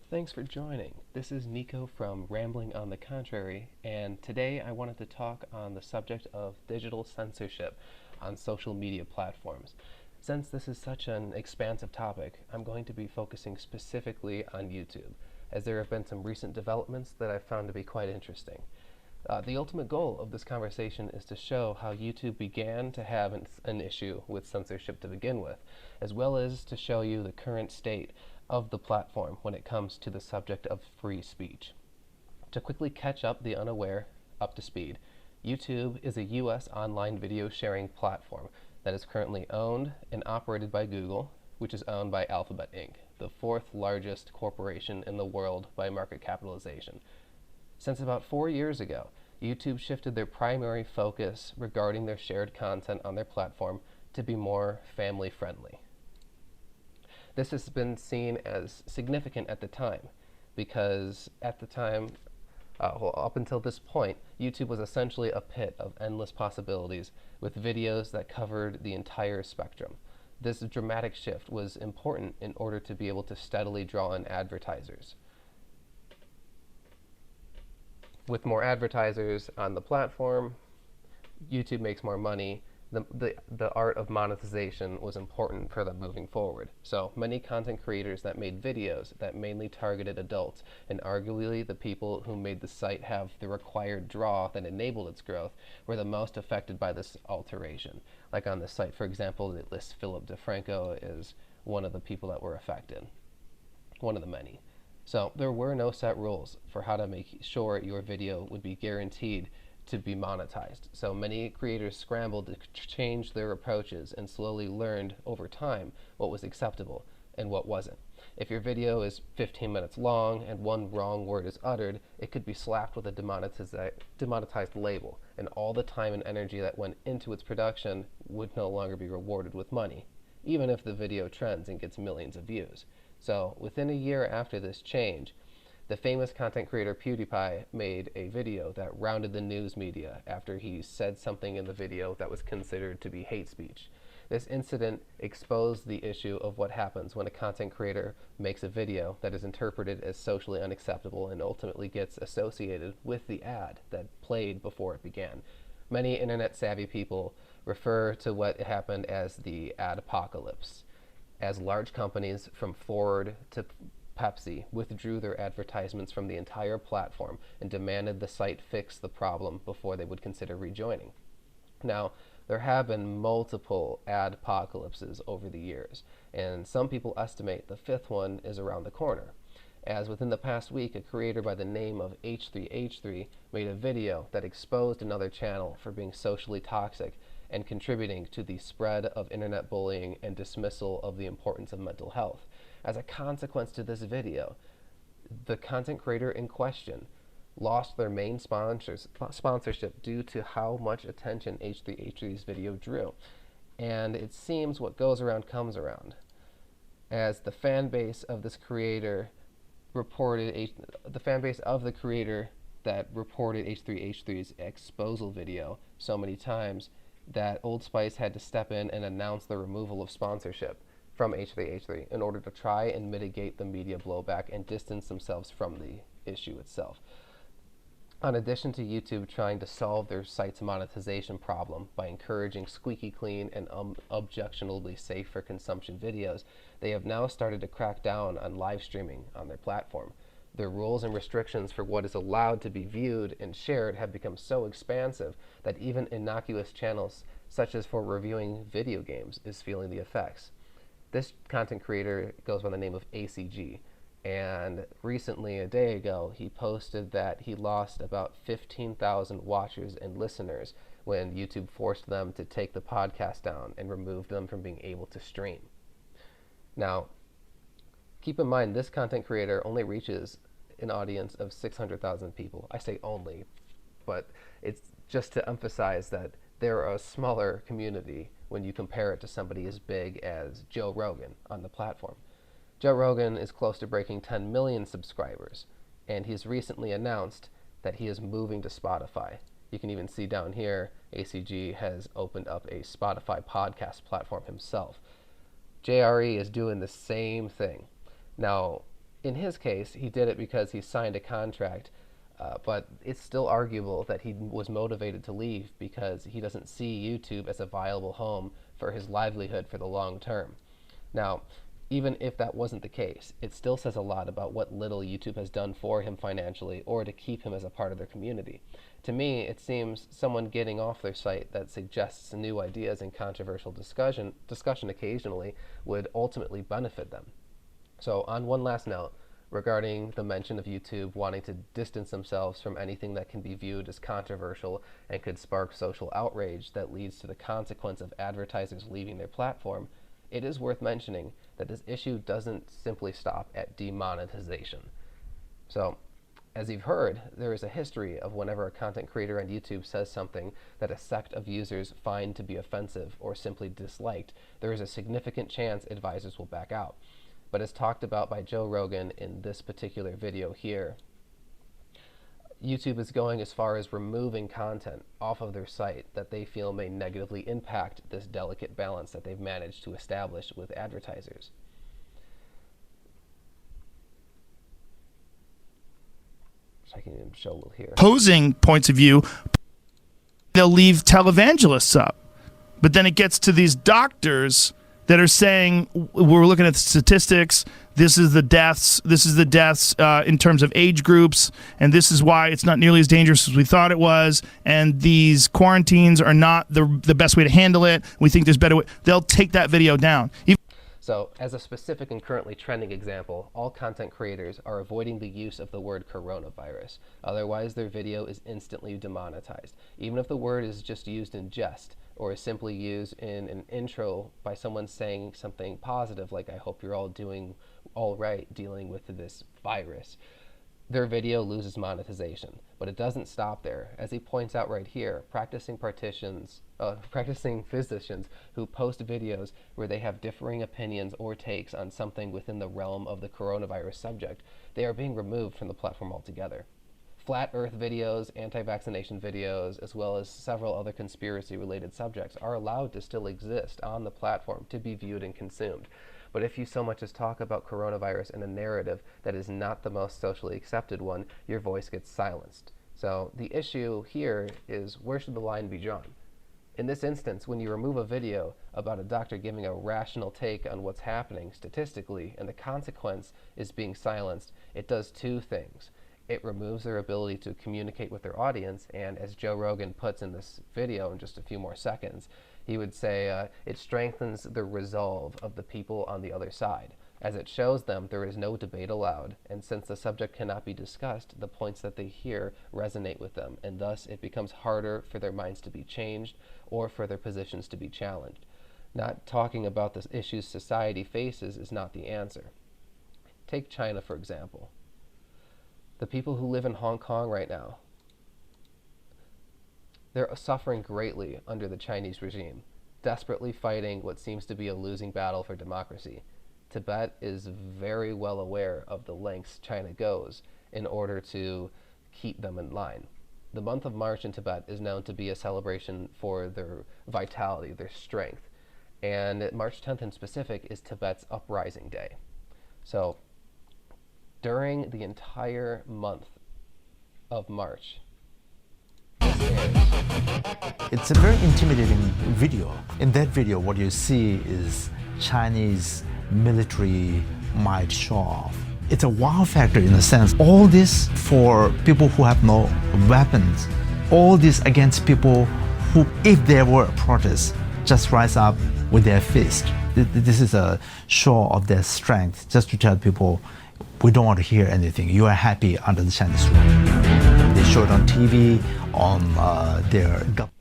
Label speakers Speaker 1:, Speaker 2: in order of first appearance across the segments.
Speaker 1: Thanks for joining. This is Nico from Rambling on the Contrary, and today I wanted to talk on the subject of digital censorship on social media platforms. Since this is such an expansive topic, I'm going to be focusing specifically on YouTube, as there have been some recent developments that I've found to be quite interesting. The ultimate goal of this conversation is to show how YouTube began to have an issue with censorship to begin with, as well as to show you the current state of the platform when it comes to the subject of free speech. To quickly catch up the unaware up to speed, YouTube is a US online video sharing platform that is currently owned and operated by Google, which is owned by Alphabet Inc., the fourth largest corporation in the world by market capitalization. Since about 4 years ago, YouTube shifted their primary focus regarding their shared content on their platform to be more family friendly. This has been seen as significant at the time because at the time, up until this point, YouTube was essentially a pit of endless possibilities with videos that covered the entire spectrum. This dramatic shift was important in order to be able to steadily draw in advertisers. With more advertisers on the platform, YouTube makes more money. The art of monetization was important for them moving forward. So many content creators that made videos that mainly targeted adults, and arguably the people who made the site have the required draw that enabled its growth, were the most affected by this alteration. Like on the site, for example, it lists Philip DeFranco as one of the people that were affected, one of the many. So there were no set rules for how to make sure your video would be guaranteed to be monetized. So many creators scrambled to change their approaches and slowly learned over time what was acceptable and what wasn't. If your video is 15 minutes long and one wrong word is uttered, it could be slapped with a demonetized label, and all the time and energy that went into its production would no longer be rewarded with money, even if the video trends and gets millions of views. So within a year after this change, the famous content creator PewDiePie made a video that rounded the news media after he said something in the video that was considered to be hate speech. This incident exposed the issue of what happens when a content creator makes a video that is interpreted as socially unacceptable and ultimately gets associated with the ad that played before it began. Many internet-savvy people refer to what happened as the ad apocalypse, as large companies from Ford to Pepsi withdrew their advertisements from the entire platform and demanded the site fix the problem before they would consider rejoining. Now, there have been multiple ad apocalypses over the years, and some people estimate the fifth one is around the corner. As within the past week, a creator by the name of H3H3 made a video that exposed another channel for being socially toxic and contributing to the spread of internet bullying and dismissal of the importance of mental health. As a consequence to this video, the content creator in question lost their main sponsorship due to how much attention H3H3's video drew. And it seems what goes around comes around, as the fan base of this creator the fan base of the creator that reported H3H3's exposal video so many times that Old Spice had to step in and announce the removal of sponsorship from H3H3 in order to try and mitigate the media blowback and distance themselves from the issue itself. In addition to YouTube trying to solve their site's monetization problem by encouraging squeaky clean and objectionably safe for consumption videos, they have now started to crack down on live streaming on their platform. Their rules and restrictions for what is allowed to be viewed and shared have become so expansive that even innocuous channels, such as for reviewing video games, is feeling the effects. This content creator goes by the name of ACG, and recently, a day ago, he posted that he lost about 15,000 watchers and listeners when YouTube forced them to take the podcast down and removed them from being able to stream. Now, keep in mind, this content creator only reaches an audience of 600,000 people. I say only, but it's just to emphasize that they're a smaller community when you compare it to somebody as big as Joe Rogan on the platform. Joe Rogan is close to breaking 10 million subscribers, and he's recently announced that he is moving to Spotify. You can even see down here, ACG has opened up a Spotify podcast platform himself. JRE is doing the same thing. Now, in his case, he did it because he signed a contract, but it's still arguable that he was motivated to leave because he doesn't see YouTube as a viable home for his livelihood for the long term. Now, even if that wasn't the case, it still says a lot about what little YouTube has done for him financially or to keep him as a part of their community. To me, it seems someone getting off their site that suggests new ideas and controversial discussion occasionally would ultimately benefit them. So on one last note, regarding the mention of YouTube wanting to distance themselves from anything that can be viewed as controversial and could spark social outrage that leads to the consequence of advertisers leaving their platform, it is worth mentioning that this issue doesn't simply stop at demonetization. So, as you've heard, there is a history of whenever a content creator on YouTube says something that a sect of users find to be offensive or simply disliked, there is a significant chance advisors will back out. But as talked about by Joe Rogan in this particular video here, YouTube is going as far as removing content off of their site that they feel may negatively impact this delicate balance that they've managed to establish with advertisers. So I can even show a little here.
Speaker 2: Opposing points of view, they'll leave televangelists up. But then it gets to these doctors that are saying, we're looking at the statistics, this is the deaths in terms of age groups, and this is why it's not nearly as dangerous as we thought it was, and these quarantines are not the best way to handle it. We think there's better way. They'll take that video down.
Speaker 1: So, as a specific and currently trending example, all content creators are avoiding the use of the word coronavirus. Otherwise, their video is instantly demonetized, even if the word is just used in jest or is simply used in an intro by someone saying something positive like, I hope you're all doing all right dealing with this virus. Their video loses monetization, but it doesn't stop there. As he points out right here, practicing physicians who post videos where they have differing opinions or takes on something within the realm of the coronavirus subject, they are being removed from the platform altogether. Flat Earth videos, anti-vaccination videos, as well as several other conspiracy-related subjects are allowed to still exist on the platform to be viewed and consumed. But if you so much as talk about coronavirus in a narrative that is not the most socially accepted one, your voice gets silenced. So the issue here is, where should the line be drawn? In this instance, when you remove a video about a doctor giving a rational take on what's happening statistically and the consequence is being silenced, it does two things. It removes their ability to communicate with their audience, and as Joe Rogan puts in this video in just a few more seconds, he would say it strengthens the resolve of the people on the other side. As it shows them there is no debate allowed, and since the subject cannot be discussed, the points that they hear resonate with them, and thus it becomes harder for their minds to be changed or for their positions to be challenged. Not talking about the issues society faces is not the answer. Take China, for example. The people who live in Hong Kong right now, they're suffering greatly under the Chinese regime, desperately fighting what seems to be a losing battle for democracy. Tibet is very well aware of the lengths China goes in order to keep them in line. The month of March in Tibet is known to be a celebration for their vitality, their strength. And March 10th in specific is Tibet's Uprising Day. So during the entire month of March,
Speaker 3: it's a very intimidating video. In that video, what you see is Chinese military might show off. It's a wow factor in a sense. All this for people who have no weapons. All this against people who, if there were a protest, just rise up with their fist. This is a show of their strength, just to tell people, we don't want to hear anything. You are happy under the Chinese rule. They show it on TV, on their government.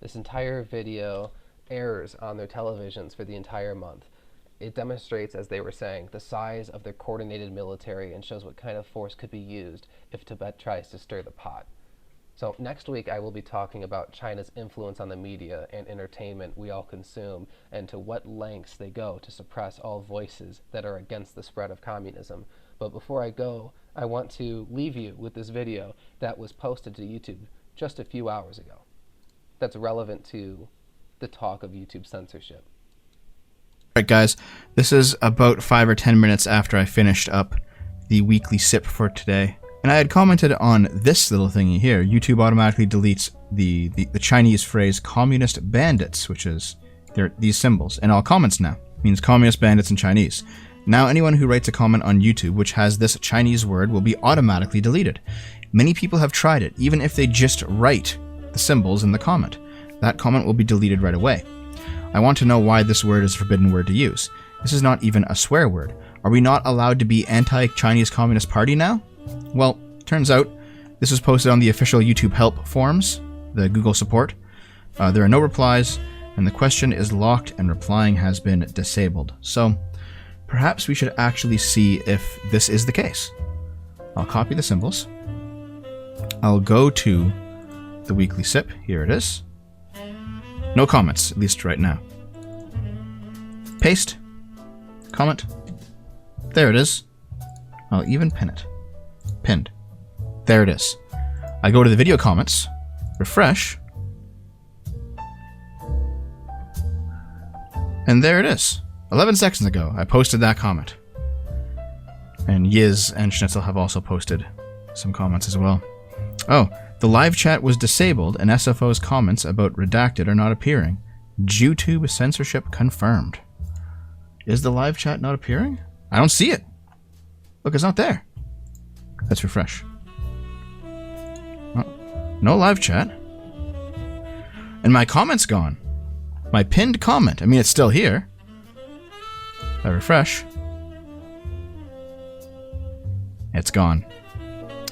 Speaker 1: This entire video airs on their televisions for the entire month. It demonstrates, as they were saying, the size of their coordinated military and shows what kind of force could be used if Tibet tries to stir the pot. So next week I will be talking about China's influence on the media and entertainment we all consume, and to what lengths they go to suppress all voices that are against the spread of communism. But before I go, I want to leave you with this video that was posted to YouTube just a few hours ago that's relevant to the talk of YouTube censorship.
Speaker 4: Alright guys, this is about 5 or 10 minutes after I finished up the weekly sip for today. And I had commented on this little thingy here. YouTube automatically deletes the Chinese phrase communist bandits, which is these symbols in all comments now. It means communist bandits in Chinese. Now anyone who writes a comment on YouTube which has this Chinese word will be automatically deleted. Many people have tried it, even if they just write the symbols in the comment. That comment will be deleted right away. I want to know why this word is a forbidden word to use. This is not even a swear word. Are we not allowed to be anti-Chinese Communist Party now? Well, turns out this was posted on the official YouTube help forums, the Google support. There are no replies, and the question is locked and replying has been disabled. So perhaps we should actually see if this is the case. I'll copy the symbols. I'll go to the weekly sip. Here it is. No comments, at least right now. Paste. Comment. There it is. I'll even pin it. Pinned. There it is. I go to the video comments, refresh, and there it is. 11 seconds ago, I posted that comment. And Yiz and Schnitzel have also posted some comments as well. Oh, the live chat was disabled and SFO's comments about redacted are not appearing. YouTube censorship confirmed. Is the live chat not appearing? I don't see it. Look, it's not there. Let's refresh. Oh, no live chat. And my comment's gone. My pinned comment. I mean, it's still here. I refresh. It's gone.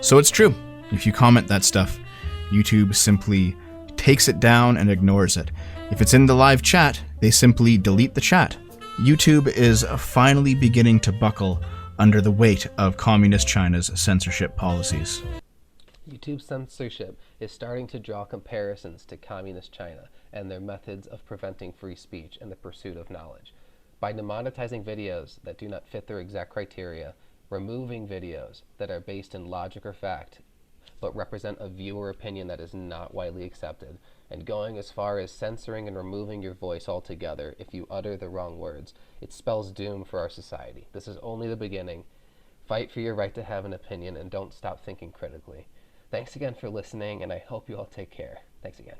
Speaker 4: So it's true. If you comment that stuff, YouTube simply takes it down and ignores it. If it's in the live chat, they simply delete the chat. YouTube is finally beginning to buckle under the weight of Communist China's censorship policies.
Speaker 1: YouTube's censorship is starting to draw comparisons to Communist China and their methods of preventing free speech and the pursuit of knowledge. By demonetizing videos that do not fit their exact criteria, removing videos that are based in logic or fact, but represent a viewer opinion that is not widely accepted, and going as far as censoring and removing your voice altogether if you utter the wrong words, it spells doom for our society. This is only the beginning. Fight for your right to have an opinion and don't stop thinking critically. Thanks again for listening, and I hope you all take care. Thanks again.